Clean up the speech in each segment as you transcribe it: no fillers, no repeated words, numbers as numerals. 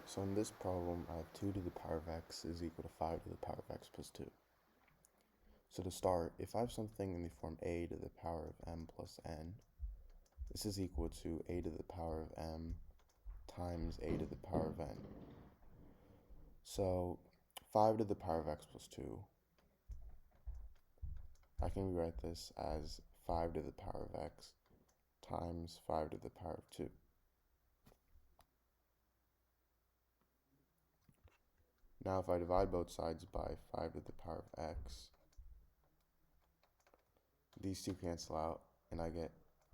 So in this problem, I have 2 to the power of x is equal to 5 to the power of x plus 2. So to start, if I have something in the form a to the power of m plus n, this is equal to a to the power of m times a to the power of n. So 5 to the power of x plus 2, I can rewrite this as 5 to the power of x times 5 to the power of 2. Now if I divide both sides by 5 to the power of x, these two cancel out, and I get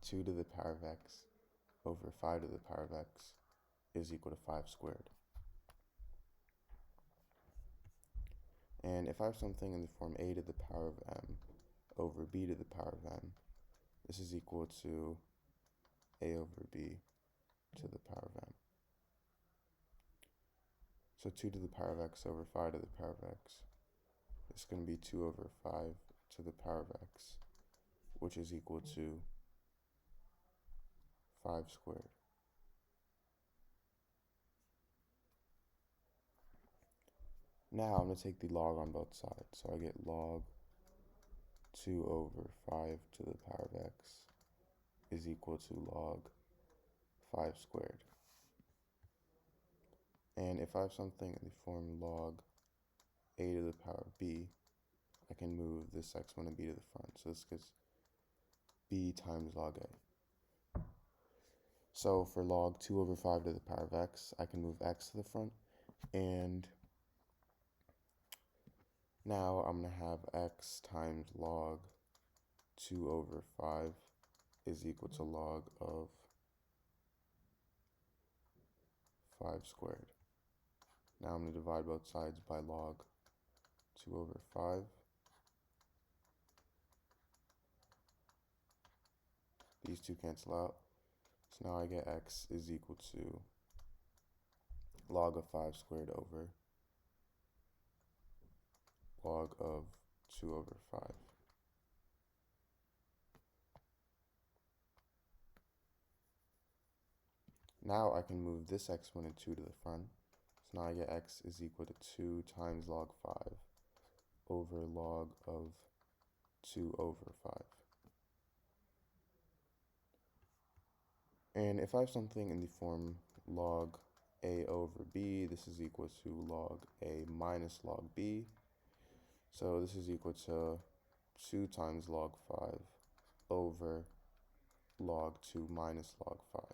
2 to the power of x over 5 to the power of x is equal to 5 squared. And if I have something in the form a to the power of m over b to the power of m, this is equal to a over b to the power of m. So 2 to the power of x over 5 to the power of x is going to be 2 over 5 to the power of x, which is equal to 5 squared. Now I'm going to take the log on both sides. So I get log 2 over 5 to the power of x is equal to log 5 squared. And if I have something in the form log a to the power of b, I can move this exponent of b to the front. So this gets b times log a. So for log 2 over 5 to the power of x, I can move x to the front. And now I'm going to have x times log 2 over 5 is equal to log of 5 squared. Now I'm going to divide both sides by log 2 over 5. These two cancel out. So now I get x is equal to log of 5 squared over log of 2 over 5. Now I can move this exponent 2 to the front. So now I get x is equal to 2 times log 5 over log of 2 over 5. And if I have something in the form log a over b, this is equal to log a minus log b. So this is equal to 2 times log 5 over log 2 minus log 5.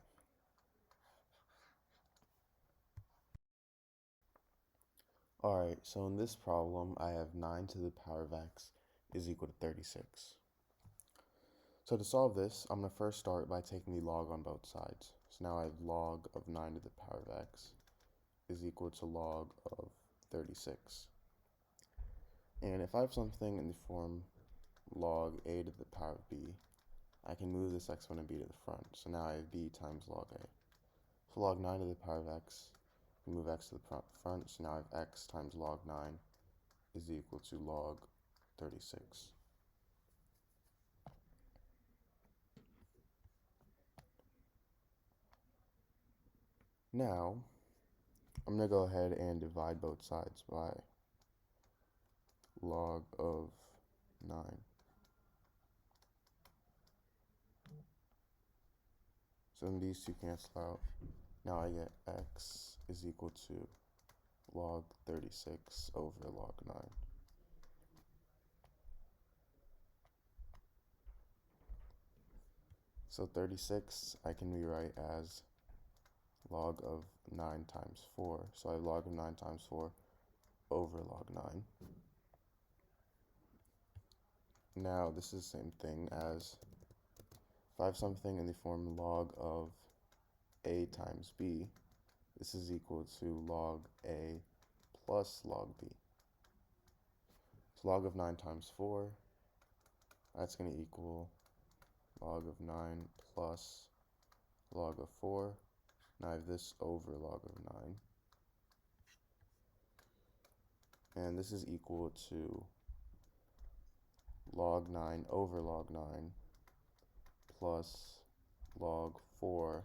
Alright, so in this problem, I have 9 to the power of x is equal to 36. So to solve this, I'm going to first start by taking the log on both sides. So now I have log of 9 to the power of x is equal to log of 36. And if I have something in the form log a to the power of b, I can move this exponent b to the front. So now I have b times log a. So log 9 to the power of x, we move x to the front. So now I have x times log 9 is equal to log 36. Now, I'm going to go ahead and divide both sides by log of 9. So then these two cancel out. Now I get x is equal to log 36 over log 9. So 36 I can rewrite as log of 9 times 4. So I have log of 9 times 4 over log 9. Now this is the same thing as if I have something in the form log of a times b, this is equal to log a plus log b. So log of 9 times 4, that's going to equal log of 9 plus log of 4. Now I have this over log of 9. And this is equal to log 9 over log 9 plus log 4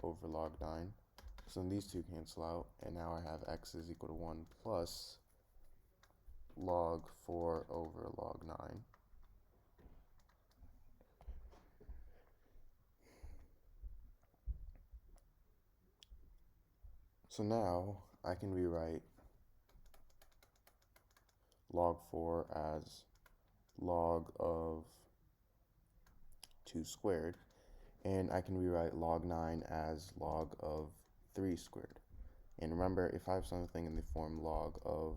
over log 9. So then these two cancel out, and now I have x is equal to 1 plus log 4 over log 9. So now I can rewrite log 4 as log of 2 squared, and I can rewrite log 9 as log of 3 squared. And remember, if I have something in the form log of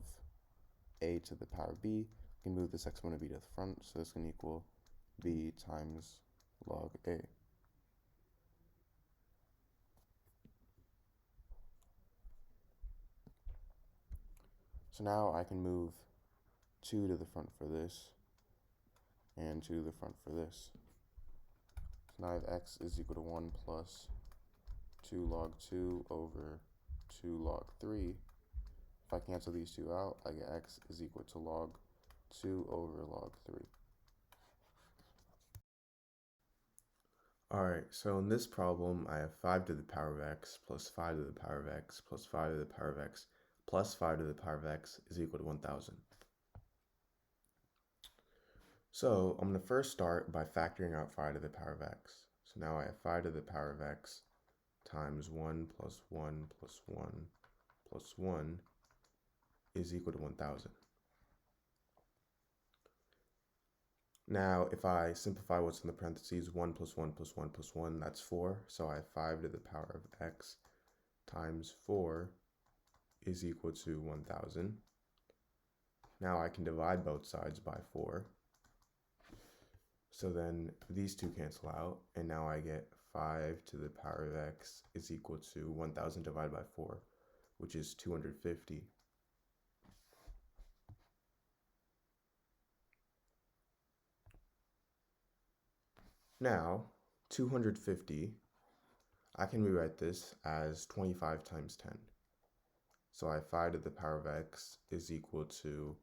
a to the power b, I can move this exponent b to the front, so this can equal b times log a. So now I can move 2 to the front for this, and 2 to the front for this. So now I have x is equal to 1 plus 2 log 2 over 2 log 3. If I cancel these two out, I get x is equal to log 2 over log 3. Alright, so in this problem, I have 5 to the power of x plus 5 to the power of x plus 5 to the power of x plus 5 to the power of x is equal to 1,000. So I'm going to first start by factoring out 5 to the power of x. So now I have 5 to the power of x times 1 plus 1 plus 1 plus 1 is equal to 1,000. Now, if I simplify what's in the parentheses, 1 plus 1 plus 1 plus 1, that's 4. So I have 5 to the power of x times 4 is equal to 1,000. Now I can divide both sides by 4. So then these two cancel out, and now I get 5 to the power of x is equal to 1,000 divided by 4, which is 250. Now, 250, I can rewrite this as 25 times 10. So I have 5 to the power of x is equal to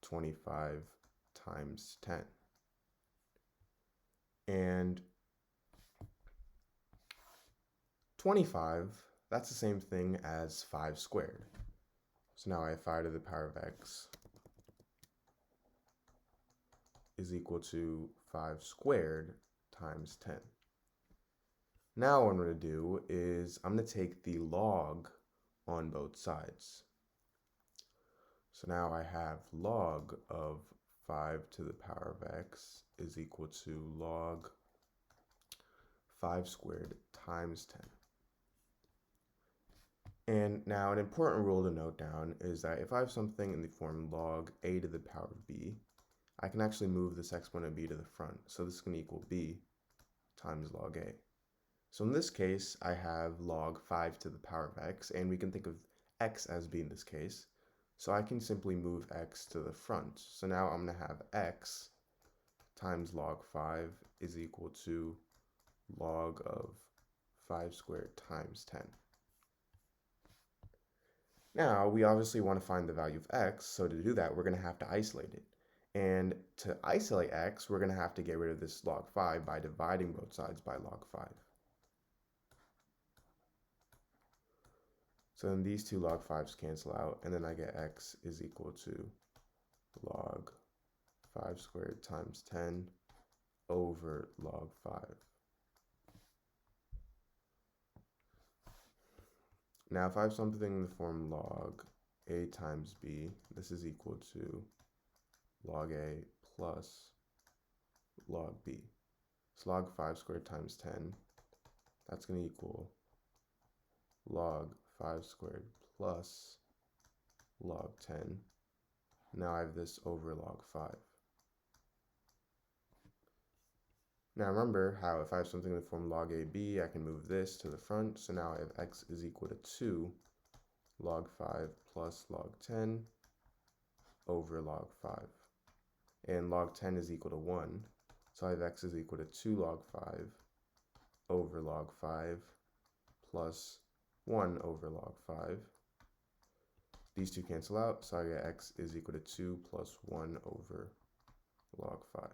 25 times 10. And 25, that's the same thing as 5 squared. So now I have 5 to the power of x is equal to 5 squared times 10. Now what I'm going to do is I'm going to take the log on both sides. So now I have log of 5 to the power of x is equal to log 5 squared times 10. And now an important rule to note down is that if I have something in the form log a to the power of b, I can actually move this exponent b to the front. So this can equal b times log a. So in this case, I have log 5 to the power of x, and we can think of x as being this case. So I can simply move x to the front. So now I'm going to have x times log 5 is equal to log of 5 squared times 10. Now, we obviously want to find the value of x, so to do that, we're going to have to isolate it. And to isolate x, we're going to have to get rid of this log 5 by dividing both sides by log 5. So then these two log 5s cancel out, and then I get x is equal to log 5 squared times 10 over log 5. Now if I have something in the form log a times b, this is equal to log a plus log b. So log 5 squared times 10, that's going to equal log 5 squared plus log 10. Now I have this over log 5. Now remember how if I have something in the form log AB, I can move this to the front. So now I have x is equal to 2 log 5 plus log 10 over log 5. And log 10 is equal to 1. So I have x is equal to 2 log 5 over log 5 plus 1 over log 5. These two cancel out, so I get x is equal to 2 plus 1 over log 5.